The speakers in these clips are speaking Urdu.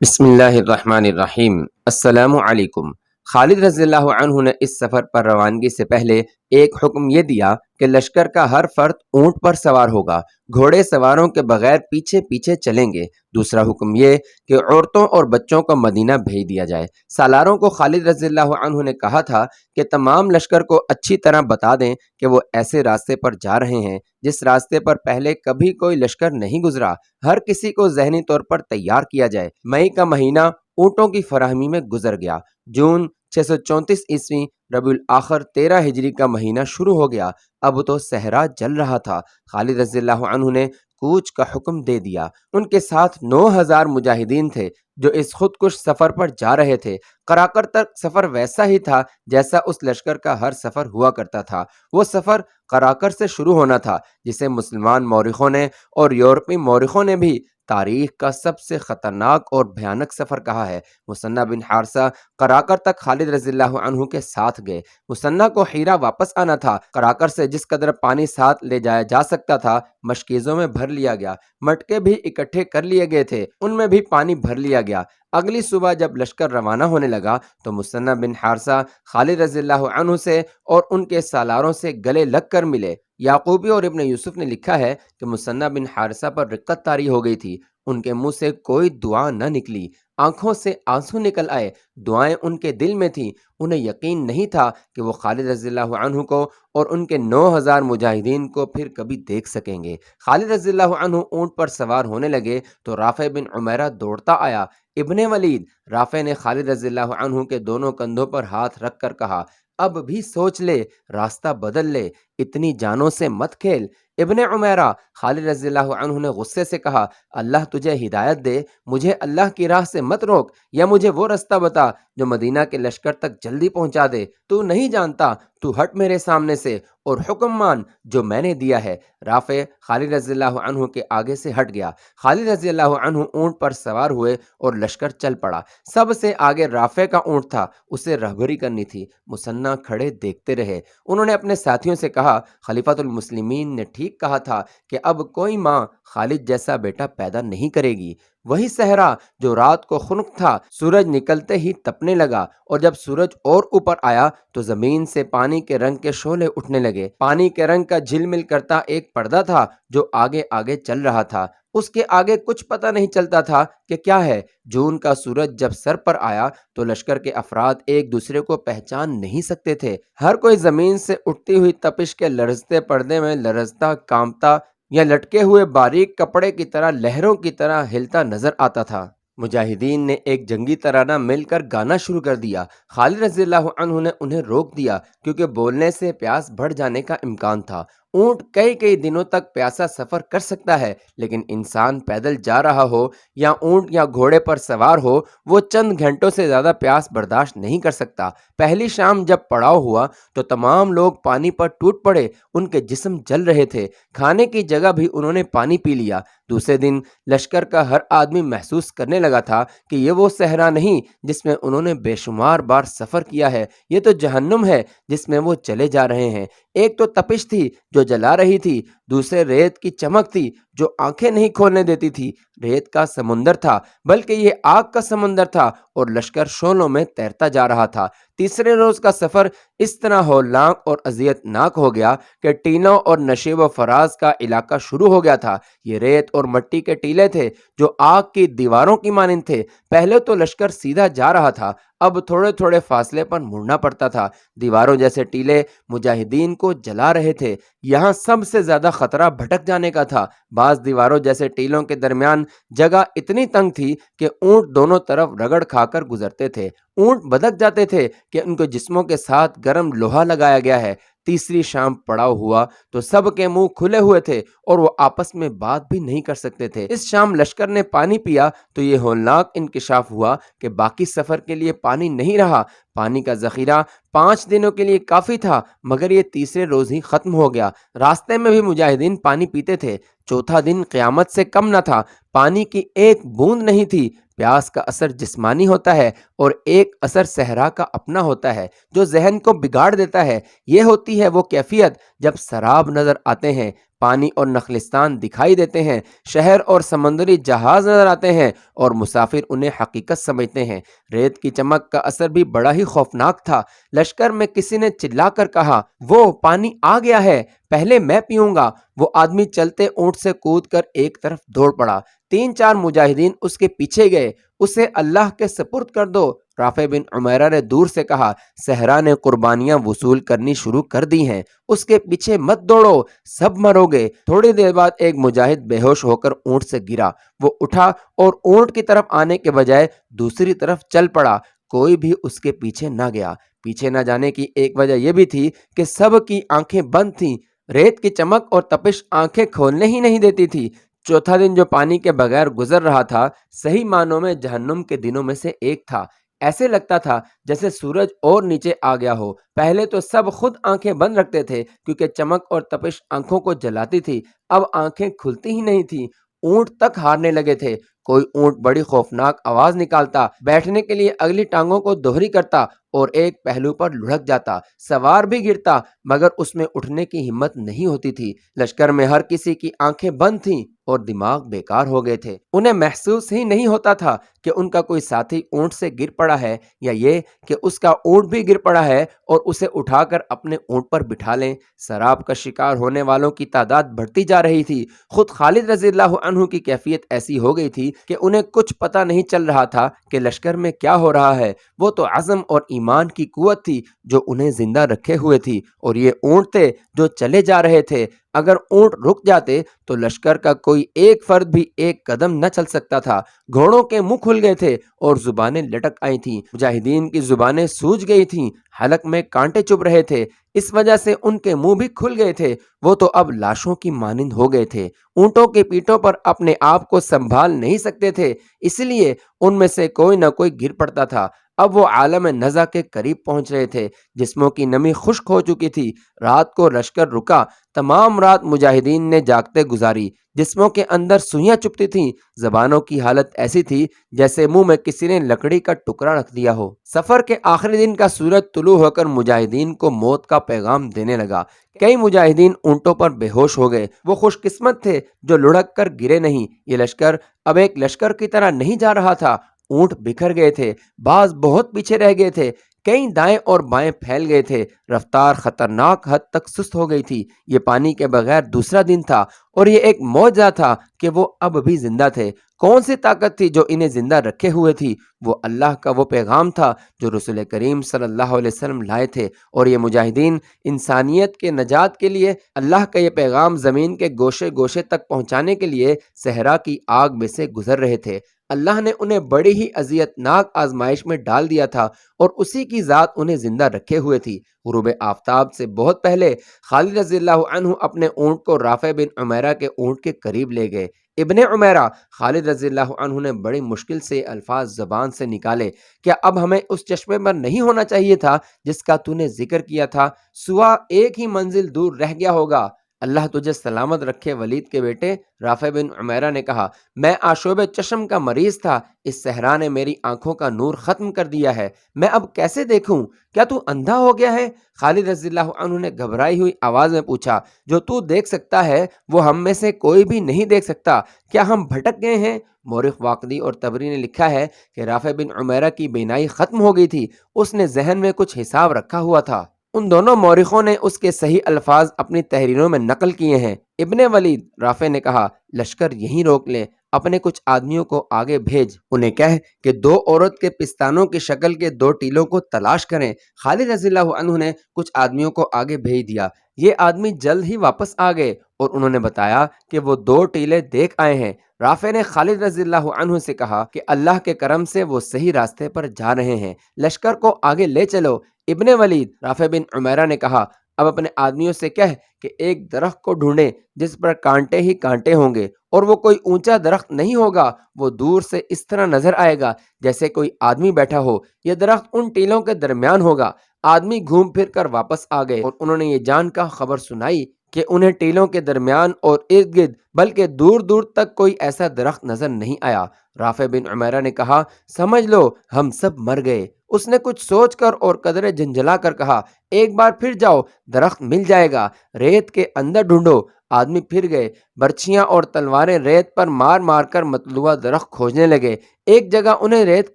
بسم اللہ الرحمن الرحیم۔ السلام علیکم۔ خالد رضی اللہ عنہ نے اس سفر پر روانگی سے پہلے ایک حکم یہ دیا کہ لشکر کا ہر فرد اونٹ پر سوار ہوگا، گھوڑے سواروں کے بغیر پیچھے پیچھے چلیں گے۔ دوسرا حکم یہ کہ عورتوں اور بچوں کو مدینہ بھیج دیا جائے۔ سالاروں کو خالد رضی اللہ عنہ نے کہا تھا کہ تمام لشکر کو اچھی طرح بتا دیں کہ وہ ایسے راستے پر جا رہے ہیں جس راستے پر پہلے کبھی کوئی لشکر نہیں گزرا۔ ہر کسی کو ذہنی طور پر تیار کیا جائے۔ مئی کا مہینہ اونٹوں کی فراہمی میں گزر گیا۔ جون 634 عیسوی ربیع الاخر 13 ہجری کا مہینہ شروع ہو گیا۔ اب تو صحرا جل رہا تھا۔ خالد رضی اللہ عنہ نے کوچ کا حکم دے دیا۔ ان کے ساتھ 9000 مجاہدین تھے جو اس خودکش سفر پر جا رہے تھے۔ قراقر تک سفر ویسا ہی تھا جیسا اس لشکر کا ہر سفر ہوا کرتا تھا۔ وہ سفر قراقر سے شروع ہونا تھا جسے مسلمان مورخوں نے اور یورپی مورخوں نے بھی تاریخ کا سب سے خطرناک اور بھیانک سفر کہا ہے۔ مثنہ بن حارثہ قراقر تک خالد رضی اللہ عنہ کے ساتھ گئے۔ مثنہ کو حیرہ واپس آنا تھا۔ قراقر سے جس قدر پانی ساتھ لے جایا جا سکتا تھا مشکیزوں میں بھر لیا گیا۔ مٹکے بھی اکٹھے کر لیے گئے تھے، ان میں بھی پانی بھر لیا گیا۔ اگلی صبح جب لشکر روانہ ہونے لگا تو مثنہ بن حارثہ خالد رضی اللہ عنہ سے اور ان کے سالاروں سے گلے لگ کر ملے۔ یعقوبی اور ابن یوسف نے لکھا ہے کہ مثنہ بن حارثہ پر رقت طاری ہو گئی تھی۔ ان کے منہ سے کوئی دعا نہ نکلی، آنکھوں سے آنسو نکل آئے۔ دعائیں ان کے دل میں تھیں۔ انہیں یقین نہیں تھا کہ وہ خالد رضی اللہ عنہ کو اور ان کے 9000 مجاہدین کو پھر کبھی دیکھ سکیں گے۔ خالد رضی اللہ عنہ اونٹ پر سوار ہونے لگے تو رافع بن عمیرہ دوڑتا آیا۔ ابن ولید، رافع نے خالد رضی اللہ عنہ کے دونوں کندھوں پر ہاتھ رکھ کر کہا، اب بھی سوچ لے، راستہ بدل لے، اتنی جانوں سے مت کھیل۔ ابن عمیرہ، خالد رضی اللہ عنہ نے غصے سے کہا، اللہ تجھے ہدایت دے، مجھے اللہ کی راہ سے مت روک، یا مجھے وہ رستہ بتا جو مدینہ کے لشکر تک جلدی پہنچا دے۔ تو نہیں جانتا، تو ہٹ میرے سامنے سے اور حکم مان جو میں نے دیا ہے۔ رافع خالد رضی اللہ عنہ کے آگے سے ہٹ گیا۔ خالد رضی اللہ عنہ اونٹ پر سوار ہوئے اور لشکر چل پڑا۔ سب سے آگے رافع کا اونٹ تھا، اسے رہبری کرنی تھی۔ مثنہ کھڑے دیکھتے رہے۔ انہوں نے اپنے ساتھیوں سے کہا، خلیفۃ المسلمین نے ٹھیک کہا تھا کہ اب کوئی ماں خالد جیسا بیٹا پیدا نہیں کرے گی۔ وہی صحرا جو رات کو خنک تھا سورج نکلتے ہی تپنے لگا، اور جب سورج اور اوپر آیا تو زمین سے پانی کے رنگ کے شعلے اٹھنے لگے۔ پانی کے رنگ کا جھلمل کرتا ایک پردہ تھا جو آگے آگے چل رہا تھا۔ اس کے آگے کچھ پتہ نہیں چلتا تھا کہ کیا ہے۔ جون کا سورج جب سر پر آیا تو لشکر کے افراد ایک دوسرے کو پہچان نہیں سکتے تھے۔ ہر کوئی زمین سے اٹھتی ہوئی تپش کے لرزتے پردے میں لرزتا، کانپتا یا لٹکے ہوئے باریک کپڑے کی طرح لہروں کی طرح ہلتا نظر آتا تھا۔ مجاہدین نے ایک جنگی ترانہ مل کر گانا شروع کر دیا۔ خالد رضی اللہ عنہ نے انہیں روک دیا کیونکہ بولنے سے پیاس بڑھ جانے کا امکان تھا۔ اونٹ کئی دنوں تک پیاسا سفر کر سکتا ہے، لیکن انسان پیدل جا رہا ہو یا اونٹ یا گھوڑے پر سوار ہو، وہ چند گھنٹوں سے زیادہ پیاس برداشت نہیں کر سکتا۔ پہلی شام جب پڑاؤ ہوا تو تمام لوگ پانی پر ٹوٹ پڑے۔ ان کے جسم جل رہے تھے۔ کھانے کی جگہ بھی انہوں نے پانی پی لیا۔ دوسرے دن لشکر کا ہر آدمی محسوس کرنے لگا تھا کہ یہ وہ صحرا نہیں جس میں انہوں نے بے شمار بار سفر کیا ہے، یہ تو جہنم ہے جس میں وہ چلے جا رہے ہیں۔ ایک تو تپش تھی جو جلا رہی تھی، دوسرے ریت کی چمک تھی جو آنکھیں نہیں کھولنے دیتی تھی۔ ریت کا سمندر تھا، بلکہ یہ آگ کا سمندر تھا، اور لشکر شعلوں میں تیرتا جا رہا تھا۔ تیسرے روز کا سفر اس طرح ہولناک اور اذیت ناک ہو گیا کہ ٹینوں اور نشیب و فراز کا علاقہ شروع ہو گیا تھا۔ یہ ریت اور مٹی کے ٹیلے تھے جو آگ کی دیواروں کی مانند تھے۔ پہلے تو لشکر سیدھا جا رہا تھا، اب تھوڑے تھوڑے فاصلے پر مڑنا پڑتا تھا۔ دیواروں جیسے ٹیلے مجاہدین کو جلا رہے تھے۔ یہاں سب سے زیادہ خطرہ بھٹک جانے کا تھا۔ بعض دیواروں جیسے ٹیلوں کے درمیان جگہ اتنی تنگ تھی کہ اونٹ دونوں طرف رگڑ کھا کر گزرتے تھے۔ اونٹ بدک جاتے تھے کہ ان کے جسموں کے ساتھ گرم لوہا لگایا گیا ہے۔ تیسری شام پڑاؤ ہوا تو سب کے منہ کھلے ہوئے تھے اور وہ آپس میں بات بھی نہیں کر سکتے تھے۔ اس شام لشکر نے پانی پیا تو یہ ہولناک انکشاف ہوا کہ باقی سفر کے لیے پانی نہیں رہا۔ پانی کا ذخیرہ 5 دنوں کے لیے کافی تھا، مگر یہ تیسرے روز ہی ختم ہو گیا۔ راستے میں بھی مجاہدین پانی پیتے تھے۔ چوتھا دن قیامت سے کم نہ تھا، پانی کی ایک بوند نہیں تھی۔ پیاس کا اثر جسمانی ہوتا ہے اور ایک اثر صحرا کا اپنا ہوتا ہے جو ذہن کو بگاڑ دیتا ہے۔ یہ ہوتی ہے وہ کیفیت جب سراب نظر آتے ہیں، پانی اور نخلستان دکھائی دیتے ہیں، شہر اور سمندری جہاز نظر آتے ہیں اور مسافر انہیں حقیقت سمجھتے ہیں۔ ریت کی چمک کا اثر بھی بڑا ہی خوفناک تھا۔ لشکر میں کسی نے چلا کر کہا، وہ پانی آ گیا ہے، پہلے میں پیوں گا۔ وہ آدمی چلتے اونٹ سے کود کر ایک طرف دوڑ پڑا۔ 3-4 مجاہدین اس کے پیچھے گئے۔ اسے اللہ کے سپرد کر دو، رافع بن عمیرہ نے دور سے کہا۔ صحرا نے قربانیاں وصول کرنی شروع کر دی ہیں، اس کے پیچھے مت دوڑو، سب مرو گے۔ تھوڑی دیر بعد ایک مجاہد بے ہوش ہو کر اونٹ سے گرا۔ وہ اٹھا اور اونٹ کی طرف آنے کے بجائے دوسری طرف چل پڑا۔ کوئی بھی اس کے پیچھے نہ گیا۔ پیچھے نہ جانے کی ایک وجہ یہ بھی تھی کہ سب کی آنکھیں بند تھیں۔ ریت کی چمک اور تپش آنکھیں کھولنے ہی نہیں دیتی تھی۔ چوتھا دن جو پانی کے بغیر گزر رہا تھا، صحیح معنوں میں جہنم کے دنوں میں سے ایک تھا۔ ایسے لگتا تھا جیسے سورج اور نیچے آ گیا ہو۔ پہلے تو سب خود آنکھیں بند رکھتے تھے کیونکہ چمک اور تپش آنکھوں کو جلاتی تھی، اب آنکھیں کھلتی ہی نہیں تھی۔ اونٹ تک ہارنے لگے تھے۔ کوئی اونٹ بڑی خوفناک آواز نکالتا، بیٹھنے کے لیے اگلی ٹانگوں کو دوہری کرتا اور ایک پہلو پر لڑھک جاتا۔ سوار بھی گرتا مگر اس میں اٹھنے کی ہمت نہیں ہوتی تھی۔ لشکر میں ہر کسی کی آنکھیں بند تھیں اور دماغ بیکار ہو گئے تھے۔ انہیں محسوس ہی نہیں ہوتا تھا کہ ان کا کوئی ساتھی اونٹ سے گر پڑا ہے یا یہ کہ اس کا اونٹ بھی گر پڑا ہے اور اسے اٹھا کر اپنے اونٹ پر بٹھا لیں۔ سراب کا شکار ہونے والوں کی تعداد بڑھتی جا رہی تھی۔ خود خالد رضی اللہ عنہ کی کیفیت ایسی ہو گئی تھی کہ انہیں کچھ پتہ نہیں چل رہا تھا کہ لشکر میں کیا ہو رہا ہے۔ وہ تو عزم اور ایمان کی قوت تھی جو انہیں زندہ رکھے ہوئے تھی، اور یہ اونٹ تھے جو چلے جا رہے تھے۔ اگر اونٹ رک جاتے تو لشکر کا کوئی ایک فرد بھی ایک قدم نہ چل سکتا تھا۔ گھوڑوں کے منہ کھل گئے تھے اور زبانیں لٹک آئی تھیں۔ مجاہدین کی زبانیں سوج گئی تھیں، حلق میں کانٹے چبھ رہے تھے، اس وجہ سے ان کے منہ بھی کھل گئے تھے۔ وہ تو اب لاشوں کی مانند ہو گئے تھے، اونٹوں کے پیٹوں پر اپنے آپ کو سنبھال نہیں سکتے تھے، اس لیے ان میں سے کوئی نہ کوئی گر پڑتا تھا۔ اب وہ عالم نزع کے قریب پہنچ رہے تھے، جسموں کی نمی خشک ہو چکی تھی۔ رات کو لشکر رکا، تمام رات مجاہدین نے جاگتے گزاری۔ جسموں کے اندر سوئیاں چبھتی تھیں، زبانوں کی حالت ایسی تھی جیسے منہ میں کسی نے لکڑی کا ٹکڑا رکھ دیا ہو۔ سفر کے آخری دن کا سورج طلوع ہو کر مجاہدین کو موت کا پیغام دینے لگا۔ کئی مجاہدین اونٹوں پر بے ہوش ہو گئے۔ وہ خوش قسمت تھے جو لڑک کر گرے نہیں۔ یہ لشکر اب ایک لشکر کی طرح نہیں جا رہا تھا۔ اونٹ بکھر گئے تھے، بعض بہت پیچھے رہ گئے تھے، کئی دائیں اور بائیں پھیل گئے تھے۔ رفتار خطرناک حد تک سست ہو گئی تھی۔ یہ پانی کے بغیر دوسرا دن تھا اور یہ ایک معجزہ تھا کہ وہ اب بھی زندہ تھے۔ کون سی طاقت تھی جو انہیں زندہ رکھے ہوئے تھی؟ وہ اللہ کا وہ پیغام تھا جو رسول کریم صلی اللہ علیہ وسلم لائے تھے، اور یہ مجاہدین انسانیت کے نجات کے لیے اللہ کا یہ پیغام زمین کے گوشے گوشے تک پہنچانے کے لیے صحرا کی آگ میں سے گزر رہے تھے۔ اللہ نے انہیں بڑی ہی اذیت ناک آزمائش میں ڈال دیا تھا اور اسی کی ذات انہیں زندہ رکھے ہوئے تھی۔ غروب آفتاب سے بہت پہلے خالد رضی اللہ عنہ اپنے اونٹ کو رافع بن عمیرہ کے اونٹ کے قریب لے گئے۔ ابن عمیرہ، خالد رضی اللہ عنہ نے بڑی مشکل سے الفاظ زبان سے نکالے، کیا اب ہمیں اس چشمے پر نہیں ہونا چاہیے تھا جس کا تو نے ذکر کیا تھا؟ سوا ایک ہی منزل دور رہ گیا ہوگا۔ اللہ تجھے سلامت رکھے ولید کے بیٹے، رافع بن عمیرہ نے کہا، میں آشوب چشم کا مریض تھا، اس صحرا نے میری آنکھوں کا نور ختم کر دیا ہے، میں اب کیسے دیکھوں؟ کیا تو اندھا ہو گیا ہے؟ خالد رضی اللہ عنہ نے گھبرائی ہوئی آواز میں پوچھا، جو تو دیکھ سکتا ہے وہ ہم میں سے کوئی بھی نہیں دیکھ سکتا، کیا ہم بھٹک گئے ہیں؟ مورخ واقدی اور طبری نے لکھا ہے کہ رافع بن عمیرہ کی بینائی ختم ہو گئی تھی، اس نے ذہن میں کچھ حساب رکھا ہوا تھا۔ ان دونوں مورخوں نے اس کے صحیح الفاظ اپنی تحریروں میں نقل کیے ہیں۔ ابن ولید، رافع نے کہا، لشکر یہیں روک لیں، اپنے کچھ آدمیوں کو آگے بھیج، انہیں کہہ کہ 2 عورت کے پستانوں کی شکل کے 2 ٹیلوں کو تلاش کریں۔ خالد رضی اللہ عنہ نے کچھ آدمیوں کو آگے بھیج دیا۔ یہ آدمی جلد ہی واپس آ گئے اور انہوں نے بتایا کہ وہ 2 ٹیلے دیکھ آئے ہیں۔ رافع نے خالد رضی اللہ عنہ سے کہا کہ اللہ کے کرم سے وہ صحیح راستے پر جا رہے ہیں، لشکر کو آگے لے چلو۔ ابن ولید، رافع بن عمیرہ نے کہا، اب اپنے آدمیوں سے کہہ کہ ایک درخت کو ڈھونڈیں جس پر کانٹے ہی کانٹے ہوں گے، اور وہ کوئی اونچا درخت نہیں ہوگا، وہ دور سے اس طرح نظر آئے گا جیسے کوئی آدمی بیٹھا ہو، یہ درخت ان ٹیلوں کے درمیان ہوگا۔ آدمی گھوم پھر کر واپس آ گئے اور انہوں نے یہ جان کا خبر سنائی کہ انہیں ٹیلوں کے درمیان اور ارد گرد بلکہ دور دور تک کوئی ایسا درخت نظر نہیں آیا۔ رافع بن عمیرہ نے کہا، سمجھ لو ہم سب مر گئے۔ اس نے کچھ سوچ کر اور قدرے جھنجھلا کر کہا، ایک بار پھر جاؤ، درخت مل جائے گا، ریت کے اندر ڈھونڈو، آدمی پھر گئے، برچھیاں اور تلواریں ریت پر مار مار کر مطلوبہ درخت کھوجنے لگے۔ ایک جگہ انہیں ریت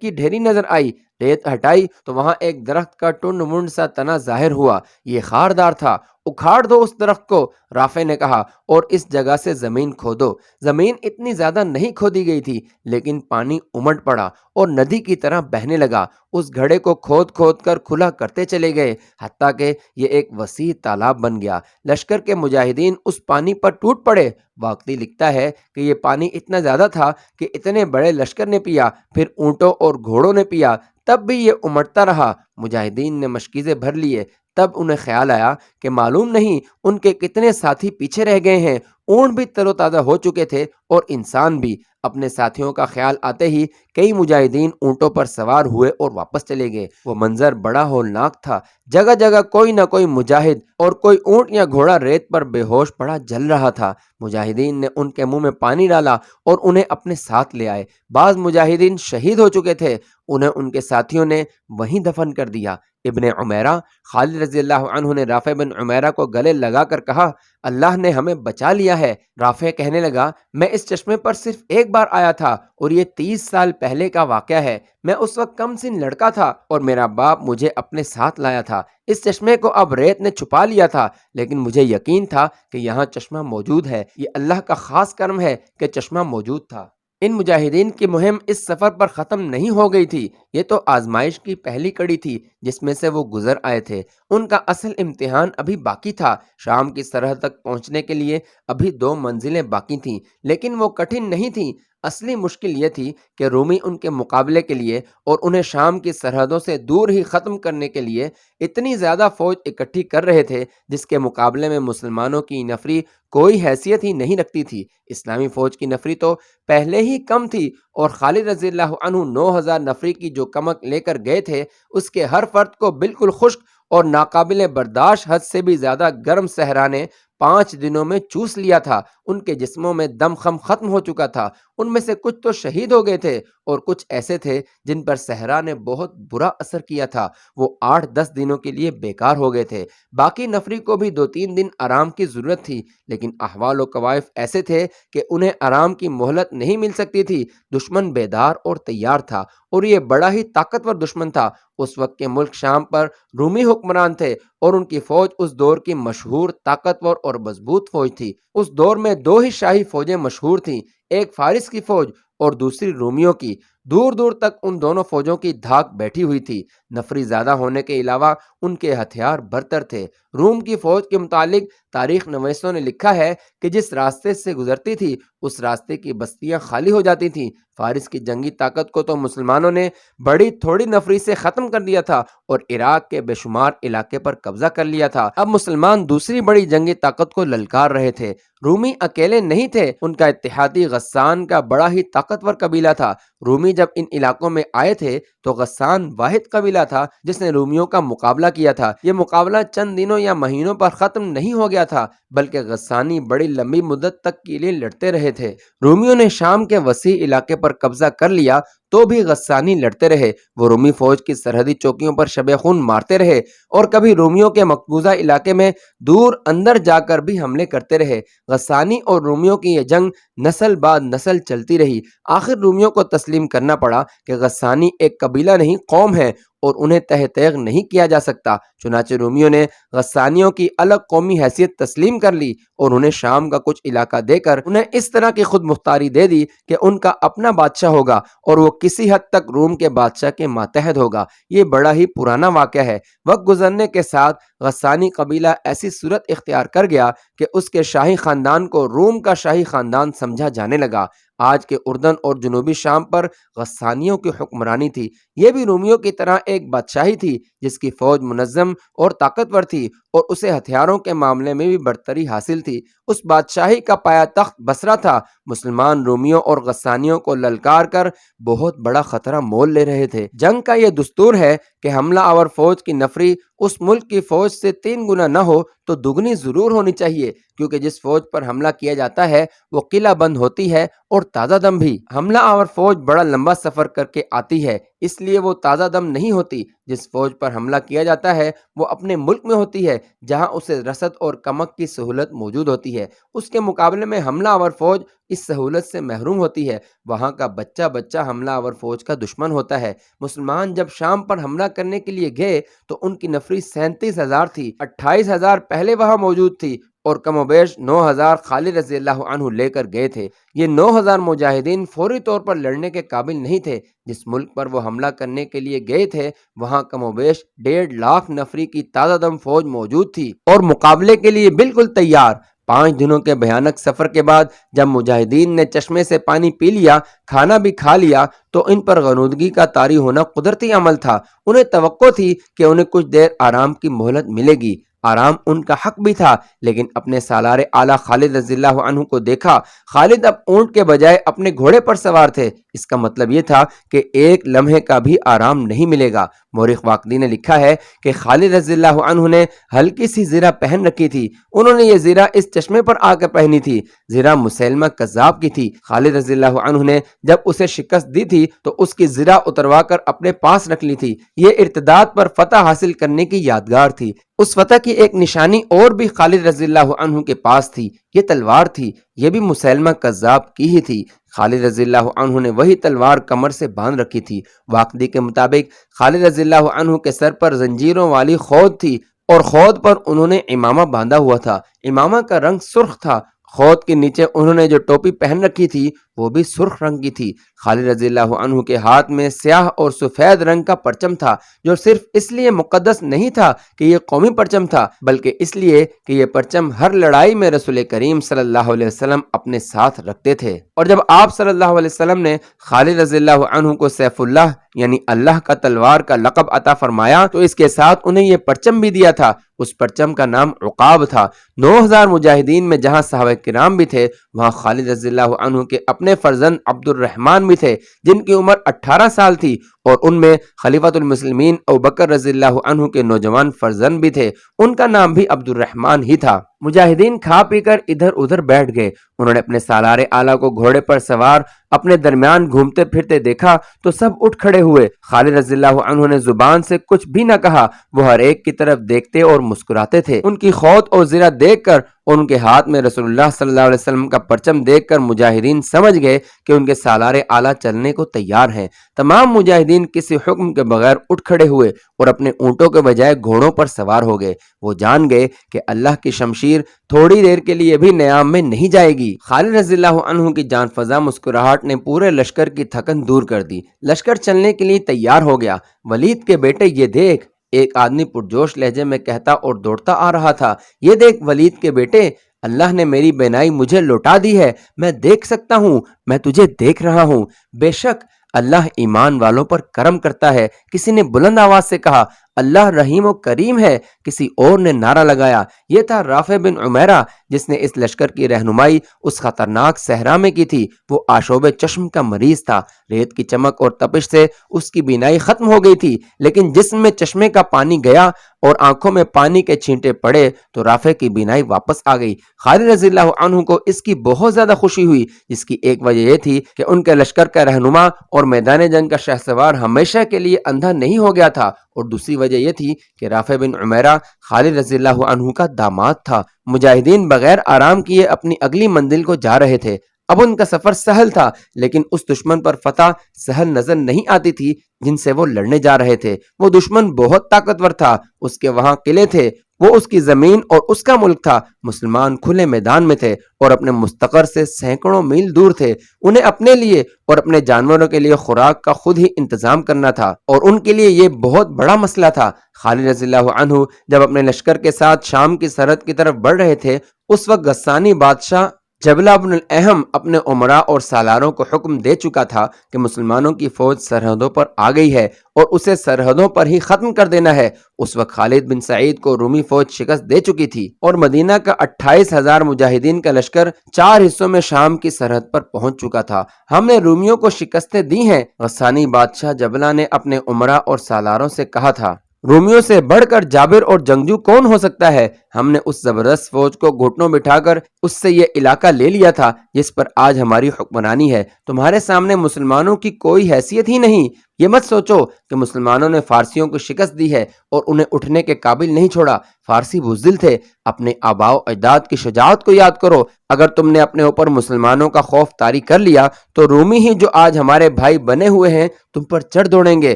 کی ڈھیری نظر آئی، ریت ہٹائی تو وہاں ایک درخت کا ٹنڈ منڈ سا تنا ظاہر ہوا، یہ خاردار تھا۔ اکھاڑ دو اس درخت کو، رافع نے کہا، اور اس جگہ سے زمین کھودو۔ زمین اتنی زیادہ نہیں کھودی گئی تھی، لیکن پانی امٹ پڑا اور ندی کی طرح بہنے لگا۔ اس گھڑے کو کھود کھود کر کھلا کرتے چلے گئے، حتیٰ کہ یہ ایک وسیع تالاب بن گیا۔ لشکر کے مجاہدین اس پانی پر ٹوٹ پڑے۔ واقعی لکھتا ہے کہ یہ پانی اتنا زیادہ تھا کہ اتنے بڑے لشکر نے پیا، پھر اونٹوں اور گھوڑوں نے پیا، تب بھی یہ امٹتا رہا۔ مجاہدین نے مشکیزیں بھر لیے، تب انہیں خیال آیا کہ معلوم نہیں ان کے کتنے ساتھی پیچھے رہ گئے ہیں۔ اونٹ بھی تر و تازہ ہو چکے تھے اور انسان بھی۔ اپنے ساتھیوں کا خیال آتے ہی کئی مجاہدین اونٹوں پر سوار ہوئے اور واپس چلے گئے۔ وہ منظر بڑا ہولناک تھا، جگہ جگہ کوئی نہ کوئی مجاہد اور کوئی اونٹ یا گھوڑا ریت پر بے ہوش پڑا جل رہا تھا۔ مجاہدین نے ان کے منہ میں پانی ڈالا اور انہیں اپنے ساتھ لے آئے۔ بعض مجاہدین شہید ہو چکے تھے، انہیں ان کے ساتھیوں نے وہیں دفن کر دیا۔ ابن عمیرہ خالد رضی اللہ عنہ نے رافع بن عمیرہ کو گلے لگا کر کہا، اللہ نے ہمیں بچا لیا ہے۔ رافع کہنے لگا، میں اس چشمے پر صرف ایک بار آیا تھا اور یہ 30 سال پہلے کا واقعہ ہے۔ میں اس وقت کم سن لڑکا تھا اور میرا باپ مجھے اپنے ساتھ لایا تھا۔ اس چشمے کو اب ریت نے چھپا لیا تھا، لیکن مجھے یقین تھا کہ یہاں چشمہ موجود ہے۔ یہ اللہ کا خاص کرم ہے کہ چشمہ موجود تھا۔ ان مجاہدین کی مہم اس سفر پر ختم نہیں ہو گئی تھی، یہ تو آزمائش کی پہلی کڑی تھی جس میں سے وہ گزر آئے تھے۔ ان کا اصل امتحان ابھی باقی تھا۔ شام کی سرحد تک پہنچنے کے لیے ابھی 2 منزلیں باقی تھیں، لیکن وہ کٹھن نہیں تھیں۔ اصلی مشکل یہ تھی کہ رومی ان کے مقابلے کے لیے اور انہیں شام کی سرحدوں سے دور ہی ختم کرنے کے لیے اتنی زیادہ فوج اکٹھی کر رہے تھے جس کے مقابلے میں مسلمانوں کی نفری کوئی حیثیت ہی نہیں رکھتی تھی۔ اسلامی فوج کی نفری تو پہلے ہی کم تھی اور خالد رضی اللہ عنہ 9000 نفری کی جو کمک لے کر گئے تھے اس کے ہر فرد کو بالکل خشک اور ناقابل برداشت حد سے بھی زیادہ گرم صحرا نے 5 دنوں میں چوس لیا تھا۔ ان کے جسموں میں دم خم ختم ہو چکا تھا۔ ان میں سے کچھ تو شہید ہو گئے تھے اور کچھ ایسے تھے جن پر صحرا نے بہت برا اثر کیا تھا، وہ 8-10 دنوں کے لیے بیکار ہو گئے تھے۔ باقی نفری کو بھی 2-3 دن آرام کی ضرورت تھی، لیکن احوال و قوائف ایسے تھے کہ انہیں آرام کی مہلت نہیں مل سکتی تھی۔ دشمن بیدار اور تیار تھا اور یہ بڑا ہی طاقتور دشمن تھا۔ اس وقت کے ملک شام پر رومی حکمران تھے اور ان کی فوج اس دور کی مشہور طاقتور اور مضبوط فوج تھی۔ اس دور میں 2 ہی شاہی فوجیں مشہور تھیں، ایک فارس کی فوج اور دوسری رومیوں کی۔ دور دور تک ان دونوں فوجوں کی دھاک بیٹھی ہوئی تھی۔ نفری زیادہ ہونے کے علاوہ ان کے ہتھیار برتر تھے۔ روم کی فوج کے متعلق تاریخ نویسوں نے لکھا ہے کہ جس راستے سے گزرتی تھی اس راستے کی بستیاں خالی ہو جاتی تھیں۔ فارس کی جنگی طاقت کو تو مسلمانوں نے بڑی تھوڑی نفری سے ختم کر دیا تھا اور عراق کے بے شمار علاقے پر قبضہ کر لیا تھا۔ اب مسلمان دوسری بڑی جنگی طاقت کو للکار رہے تھے۔ رومی اکیلے نہیں تھے، ان کا اتحادی غسان کا بڑا ہی طاقتور قبیلہ تھا۔ رومی جب ان علاقوں میں آئے تھے تو غسان واحد قبیلہ تھا جس نے رومیوں کا مقابلہ کیا تھا۔ یہ مقابلہ چند دنوں یا مہینوں پر ختم نہیں ہو گیا تھا، بلکہ غسانی بڑی لمبی مدت تک کے لیے لڑتے رہے تھے۔ رومیوں نے شام کے وسیع علاقے پر قبضہ کر لیا تو بھی غسانی لڑتے رہے۔ وہ رومی فوج کی سرحدی چوکیوں پر شب خون مارتے رہے اور کبھی رومیوں کے مقبوضہ علاقے میں دور اندر جا کر بھی حملے کرتے رہے۔ غسانی اور رومیوں کی یہ جنگ نسل بعد نسل چلتی رہی۔ آخر رومیوں کو تسلیم کرنا پڑا کہ غسانی ایک قبیلہ نہیں، قوم ہے اور انہیں تہ تیغ نہیں کیا جا سکتا۔ چنانچہ رومیوں نے غسانیوں کی الگ قومی حیثیت تسلیم کر لی اور انہیں شام کا کچھ علاقہ دے کر انہیں اس طرح کی خود مختاری دے دی کہ ان کا اپنا بادشاہ ہوگا اور وہ کسی حد تک روم کے بادشاہ کے ماتحت ہوگا۔ یہ بڑا ہی پرانا واقعہ ہے۔ وقت گزرنے کے ساتھ غسانی قبیلہ ایسی صورت اختیار کر گیا کہ اس کے شاہی خاندان کو روم کا شاہی خاندان سمجھا جانے لگا۔ آج کے اردن اور جنوبی شام پر غسانیوں کی حکمرانی تھی۔ یہ بھی رومیوں کی طرح ایک بادشاہی تھی جس کی فوج منظم اور طاقتور تھی اور اسے ہتھیاروں کے معاملے میں بھی برتری حاصل تھی۔ اس بادشاہی کا پایا تخت بصرہ تھا۔ مسلمان رومیوں اور غسانیوں کو للکار کر بہت بڑا خطرہ مول لے رہے تھے۔ جنگ کا یہ دستور ہے کہ حملہ آور فوج کی نفری اس ملک کی فوج سے 3 گنا نہ ہو تو دگنی ضرور ہونی چاہیے، کیونکہ جس فوج پر حملہ کیا جاتا ہے وہ قلعہ بند ہوتی ہے اور تازہ دم بھی۔ حملہ آور فوج بڑا لمبا سفر کر کے آتی ہے، اس لیے وہ تازہ دم نہیں ہوتی۔ جس فوج پر حملہ کیا جاتا ہے وہ اپنے ملک میں ہوتی ہے جہاں اسے رسد اور کمک کی سہولت موجود ہوتی ہے۔ اس کے مقابلے میں حملہ آور فوج اس سہولت سے محروم ہوتی ہے۔ وہاں کا بچہ بچہ حملہ آور فوج کا دشمن ہوتا ہے۔ مسلمان جب شام پر حملہ کرنے کے لیے گئے تو ان کی نفری 37,000 تھی۔ 28,000 پہلے وہاں موجود تھی اور کم و بیش 9,000 خالد رضی اللہ عنہ لے کر گئے تھے۔ یہ 9,000 مجاہدین فوری طور پر لڑنے کے قابل نہیں تھے۔ جس ملک پر وہ حملہ کرنے کے لیے گئے تھے وہاں کم و بیش 1.5 لاکھ نفری کی تازہ دم فوج موجود تھی اور مقابلے کے لیے بالکل تیار۔ 5 دنوں کے بھیانک سفر کے بعد جب مجاہدین نے چشمے سے پانی پی لیا، کھانا بھی کھا لیا، تو ان پر غنودگی کا طاری ہونا قدرتی عمل تھا۔ انہیں توقع تھی کہ انہیں کچھ دیر آرام کی مہلت ملے گی۔ آرام ان کا حق بھی تھا، لیکن اپنے سالار اعلیٰ خالد رضی اللہ عنہ کو دیکھا۔ خالد اب اونٹ کے بجائے اپنے گھوڑے پر سوار تھے۔ اس کا مطلب یہ تھا کہ ایک لمحے کا بھی آرام نہیں ملے گا۔ مورخ واقدی نے لکھا ہے کہ خالد رضی اللہ عنہ نے ہلکی سی زرہ پہن رکھی تھی۔ انہوں نے یہ زرہ اس چشمے پر آ کر پہنی تھی۔ زرہ مسیلمہ کذاب کی تھی۔ خالد رضی اللہ عنہ نے جب اسے شکست دی تھی تو اس کی زرہ اتروا کر اپنے پاس رکھ لی تھی۔ یہ ارتداد پر فتح حاصل کرنے کی یادگار تھی۔ اس فتح کی ایک نشانی اور بھی خالد رضی اللہ عنہ کے پاس تھی۔ یہ تلوار تھی۔ یہ بھی مسیلمہ کذاب کی ہی تھی۔ خالد رضی اللہ عنہ نے وہی تلوار کمر سے باندھ رکھی تھی۔ واقدی کے مطابق خالد رضی اللہ عنہ کے سر پر زنجیروں والی خود تھی اور خود پر انہوں نے امامہ باندھا ہوا تھا۔ امامہ کا رنگ سرخ تھا۔ خود کے نیچے انہوں نے جو ٹوپی پہن رکھی تھی وہ بھی سرخ رنگ کی تھی۔ خالد رضی اللہ عنہ کے ہاتھ میں سیاہ اور سفید رنگ کا پرچم تھا، جو صرف اس لیے مقدس نہیں تھا کہ یہ قومی پرچم تھا، بلکہ اس لیے کہ یہ پرچم ہر لڑائی میں رسول کریم صلی اللہ علیہ وسلم اپنے ساتھ رکھتے تھے۔ اور جب آپ صلی اللہ علیہ وسلم نے خالد رضی اللہ عنہ کو سیف اللہ یعنی اللہ کا تلوار کا لقب عطا فرمایا تو اس کے ساتھ انہیں یہ پرچم بھی دیا تھا۔ اس پرچم کا نام عقاب تھا۔ 9,000 مجاہدین میں جہاں صحابہ کرام بھی تھے وہاں خالد رضی اللہ عنہ کے اپنے فرزند عبد الرحمن بھی تھے جن کی عمر 18 سال تھی، اور ان میں خلیفۃ المسلمین ابوبکر رضی اللہ عنہ کے نوجوان فرزند بھی تھے، ان کا نام بھی عبد الرحمن ہی تھا۔ مجاہدین کھا پی کر ادھر ادھر بیٹھ گئے۔ انہوں نے اپنے سالار اعلیٰ کو گھوڑے پر سوار اپنے درمیان گھومتے پھرتے دیکھا تو سب اٹھ کھڑے ہوئے۔ خالد رضی اللہ عنہ نے زبان سے کچھ بھی نہ کہا، وہ ہر ایک کی طرف دیکھتے اور مسکراتے تھے۔ ان کی خود اور زرہ دیکھ کر اور ان کے ہاتھ میں رسول اللہ صلی اللہ علیہ وسلم کا پرچم دیکھ کر مجاہدین سمجھ گئے کہ ان کے سالار اعلیٰ چلنے کو تیار ہیں۔ تمام مجاہدین کسی حکم کے بغیر اٹھ کھڑے ہوئے اور اپنے اونٹوں کے بجائے گھوڑوں پر سوار ہو گئے۔ وہ جان گئے کہ اللہ کی شمشیر تھوڑی دیر کے لیے بھی نیام میں نہیں جائے گی۔ خالد رضی اللہ عنہ کی جان فزا مسکراہٹ نے پورے لشکر کی تھکن دور کر دی۔ لشکر چلنے کے لیے تیار ہو گیا۔ ولید کے بیٹے یہ دیکھ، ایک آدمی پرجوش لہجے میں کہتا اور دوڑتا آ رہا تھا، یہ دیکھ ولید کے بیٹے، اللہ نے میری بینائی مجھے لوٹا دی ہے، میں دیکھ سکتا ہوں، میں تجھے دیکھ رہا ہوں۔ بے شک اللہ ایمان والوں پر کرم کرتا ہے۔ کسی نے بلند آواز سے کہا، اللہ رحیم و کریم ہے۔ کسی اور نے نعرہ لگایا۔ یہ تھا رافع بن عمیرہ جس نے اس لشکر کی رہنمائی اس خطرناک صحرا میں کی تھی۔ وہ آشوب چشم کا مریض تھا۔ ریت کی چمک اور تپش سے اس کی بینائی ختم ہو گئی تھی، لیکن جسم میں چشمے کا پانی گیا اور آنکھوں میں پانی کے چھینٹے پڑے تو رافع کی بینائی واپس آ گئی۔ خالد رضی اللہ عنہ کو اس کی بہت زیادہ خوشی ہوئی، جس کی ایک وجہ یہ تھی کہ ان کے لشکر کا رہنما اور میدان جنگ کا شہسوار ہمیشہ کے لیے اندھا نہیں ہو گیا تھا، اور دوسری وجہ یہ تھی کہ رافع بن عمیرہ خالد رضی اللہ عنہ کا داماد تھا۔ مجاہدین بغیر آرام کیے اپنی اگلی منزل کو جا رہے تھے۔ اب ان کا سفر سہل تھا، لیکن اس دشمن پر فتح سہل نظر نہیں آتی تھی جن سے وہ لڑنے جا رہے تھے۔ وہ دشمن بہت طاقتور تھا، اس کے وہاں قلعے تھے، وہ اس کی زمین اور اس کا ملک تھا۔ مسلمان کھلے میدان میں تھے اور اپنے مستقر سے سینکڑوں میل دور تھے۔ انہیں اپنے لیے اور اپنے جانوروں کے لیے خوراک کا خود ہی انتظام کرنا تھا، اور ان کے لیے یہ بہت بڑا مسئلہ تھا۔ خالد رضی اللہ عنہ جب اپنے لشکر کے ساتھ شام کی سرحد کی طرف بڑھ رہے تھے، اس وقت غسانی بادشاہ جبلہ بن الاحم اپنے عمراء اور سالاروں کو حکم دے چکا تھا کہ مسلمانوں کی فوج سرحدوں پر آ گئی ہے اور اسے سرحدوں پر ہی ختم کر دینا ہے۔ اس وقت خالد بن سعید کو رومی فوج شکست دے چکی تھی اور مدینہ کا 28,000 مجاہدین کا لشکر 4 حصوں میں شام کی سرحد پر پہنچ چکا تھا۔ ہم نے رومیوں کو شکستیں دی ہیں، غسانی بادشاہ جبلہ نے اپنے عمراء اور سالاروں سے کہا تھا۔ رومیوں سے بڑھ کر جابر اور جنگجو کون ہو سکتا ہے؟ ہم نے اس زبردست فوج کو گھٹنوں بٹھا کر اس سے یہ علاقہ لے لیا تھا جس پر آج ہماری حکمرانی ہے۔ تمہارے سامنے مسلمانوں کی کوئی حیثیت ہی نہیں۔ یہ مت سوچو کہ مسلمانوں نے فارسیوں کو شکست دی ہے اور انہیں اٹھنے کے قابل نہیں چھوڑا۔ فارسی بزدل تھے۔ اپنے آباء و اجداد کی شجاعت کو یاد کرو۔ اگر تم نے اپنے اوپر مسلمانوں کا خوف طاری کر لیا تو رومی ہی جو آج ہمارے بھائی بنے ہوئے ہیں تم پر چڑھ دوڑیں گے،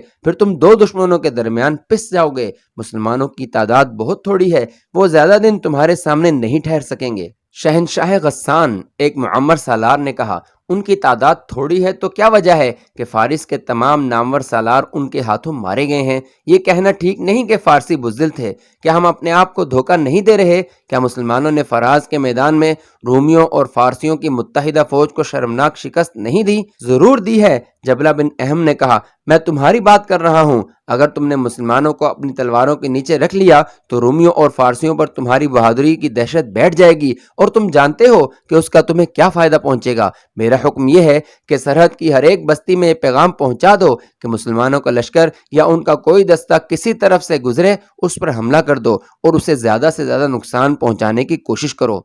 پھر تم دو دشمنوں کے درمیان پس جاؤ گے۔ مسلمانوں کی تعداد بہت تھوڑی ہے، وہ زیادہ دن تمہارے سامنے نہیں ٹھہر سکیں گے۔ شہنشاہ غسان ایک معمر سالار نے کہا، ان کی تعداد تھوڑی ہے تو کیا وجہ ہے کہ فارس کے تمام نامور سالار ان کے ہاتھوں مارے گئے ہیں؟ یہ کہنا ٹھیک نہیں کہ فارسی بزدل تھے۔ کیا ہم اپنے آپ کو دھوکہ نہیں دے رہے؟ کیا مسلمانوں نے فراز کے میدان میں رومیوں اور فارسیوں کی متحدہ فوج کو شرمناک شکست نہیں دی؟ ضرور دی ہے۔ جبلہ بن اہم نے کہا، میں تمہاری بات کر رہا ہوں۔ اگر تم نے مسلمانوں کو اپنی تلواروں کے نیچے رکھ لیا تو رومیوں اور فارسیوں پر تمہاری بہادری کی دہشت بیٹھ جائے گی، اور تم جانتے ہو کہ اس کا تمہیں کیا فائدہ پہنچے گا۔ میرا حکم یہ ہے کہ سرحد کی ہر ایک بستی میں یہ پیغام پہنچا دو کہ مسلمانوں کا لشکر یا ان کا کوئی دستہ کسی طرف سے گزرے اس پر حملہ کر دو اور اسے زیادہ سے زیادہ نقصان پہنچانے کی کوشش کرو۔